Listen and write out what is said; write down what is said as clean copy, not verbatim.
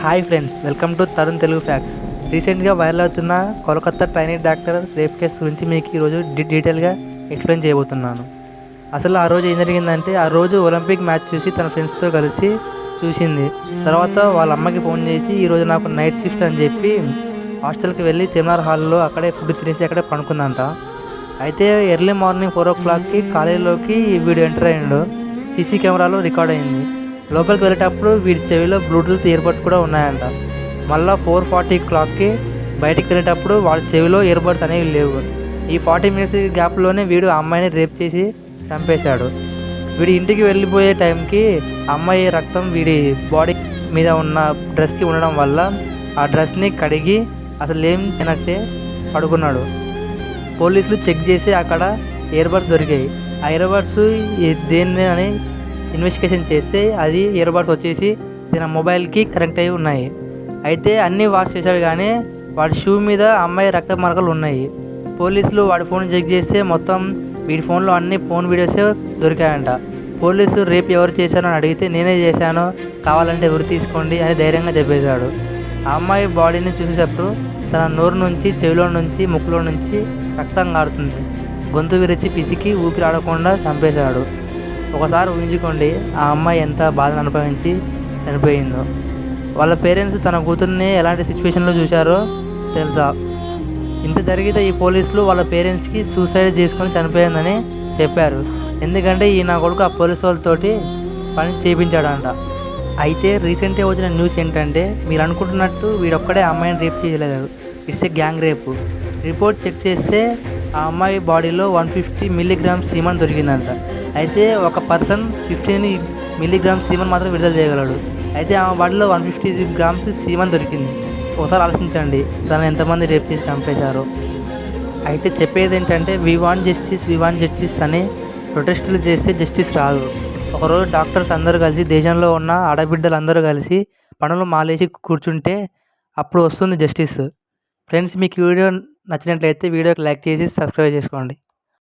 Hi friends, welcome to Tarun Telugu facts. రీసెంట్గా viral అవుతున్న Kolkata trainee doctor rape case గురించి మీకు ఈరోజు డీటెయిల్గా ఎక్స్ప్లెయిన్ చేయబోతున్నాను. అసలు ఆ రోజు ఏం జరిగిందంటే, ఆ రోజు ఒలింపిక్ మ్యాచ్ చూసి తన ఫ్రెండ్స్తో కలిసి చూసింది. తర్వాత వాళ్ళ అమ్మకి ఫోన్ చేసి ఈరోజు నాకు నైట్ షిఫ్ట్ అని చెప్పి హాస్టల్కి వెళ్ళి సెమినార్ హాల్లో అక్కడే ఫుడ్ తినేసి అక్కడే పడుకుందంట. అయితే ఎర్లీ మార్నింగ్ 4 o'clockకి కాలేజీలోకి వీడు ఎంటర్ అయ్యిండు. సీసీ కెమెరాలో రికార్డ్ అయింది. లోపలికి వెళ్ళేటప్పుడు వీడి చెవిలో బ్లూటూత్ ఇయర్బడ్స్ కూడా ఉన్నాయంట. మళ్ళీ 4:40 o'clockకి బయటికి వెళ్ళేటప్పుడు వాళ్ళ చెవిలో ఇయర్బడ్స్ అనేవి లేవు. ఈ 40 minutes గ్యాప్లోనే వీడు ఆ అమ్మాయిని రేప్ చేసి చంపేశాడు. వీడి ఇంటికి వెళ్ళిపోయే టైంకి అమ్మాయి రక్తం వీడి బాడీ మీద ఉన్న డ్రెస్కి ఉండడం వల్ల ఆ డ్రెస్ని కడిగి అసలు ఏం తినట్టే పడుకున్నాడు. పోలీసులు చెక్ చేసి అక్కడ ఇయర్బడ్స్ దొరికాయి. ఆ ఇయర్బడ్స్ దేన్ని అని ఇన్వెస్టిగేషన్ చేస్తే అది ఇయర్బడ్స్ వచ్చేసి తన మొబైల్కి కనెక్ట్ అయి ఉన్నాయి. అయితే అన్నీ వాష్ చేశాడు, కానీ వాడి షూ మీద అమ్మాయి రక్త మరకలు ఉన్నాయి. పోలీసులు వాడి ఫోన్ చెక్ చేస్తే మొత్తం వీడి ఫోన్లో అన్ని ఫోన్ వీడియోసే దొరికాయంట. పోలీసు రేపు ఎవరు చేశారో అని అడిగితే నేనే చేశాను, కావాలంటే ఎవరు తీసుకోండి అని ధైర్యంగా చెప్పేశాడు. ఆ అమ్మాయి బాడీని చూసేటప్పుడు తన నోరు నుంచి, చెవిలో నుంచి, ముక్కులో నుంచి రక్తం కారుతుంది. గొంతు విరిచి పిసికి ఊపిరి ఆడకుండా చంపేశాడు. ఒకసారి ఊహించుకోండి, ఆ అమ్మాయి ఎంత బాధను అనుభవించి చనిపోయిందో. వాళ్ళ పేరెంట్స్ తన కూతుర్ని ఎలాంటి సిచ్యువేషన్లో చూశారో తెలుసా? ఇంత జరిగితే ఈ పోలీసులు వాళ్ళ పేరెంట్స్కి సూసైడ్ చేసుకొని చనిపోయిందని చెప్పారు. ఎందుకంటే ఈ నా కొడుకు ఆ పోలీసు వాళ్ళతోటి పని చేయించాడంట. అయితే రీసెంట్గా వచ్చిన న్యూస్ ఏంటంటే, మీరు అనుకుంటున్నట్టు వీడొక్కడే ఆ అమ్మాయిని రేప్ చేయలేదు. ఇట్స్ ఏ గ్యాంగ్ రేపు. రిపోర్ట్ చెక్ చేస్తే ఆ అమ్మాయి బాడీలో 150 mg సీమన్ దొరికిందంట. అయితే ఒక పర్సన్ 15 mg సీమన్ మాత్రం విడుదల చేయగలడు. అయితే ఆమె బాడీలో 150 grams సీమన్ దొరికింది. ఒకసారి ఆలోచించండి, తను ఎంతమంది రేప్ చేసి చంపేశారో. అయితే చెప్పేది ఏంటంటే, వీ వాంట్ జస్టిస్ అని ప్రొటెస్టులు చేస్తే జస్టిస్ రాదు. ఒకరోజు డాక్టర్స్ అందరూ కలిసి, దేశంలో ఉన్న ఆడబిడ్డలు అందరూ కలిసి పనులు మాలేసి కూర్చుంటే అప్పుడు వస్తుంది జస్టిస్. ఫ్రెండ్స్, మీకు వీడియో నచ్చినట్లయితే వీడియోకి లైక్ చేసి సబ్స్క్రైబ్ చేసుకోండి.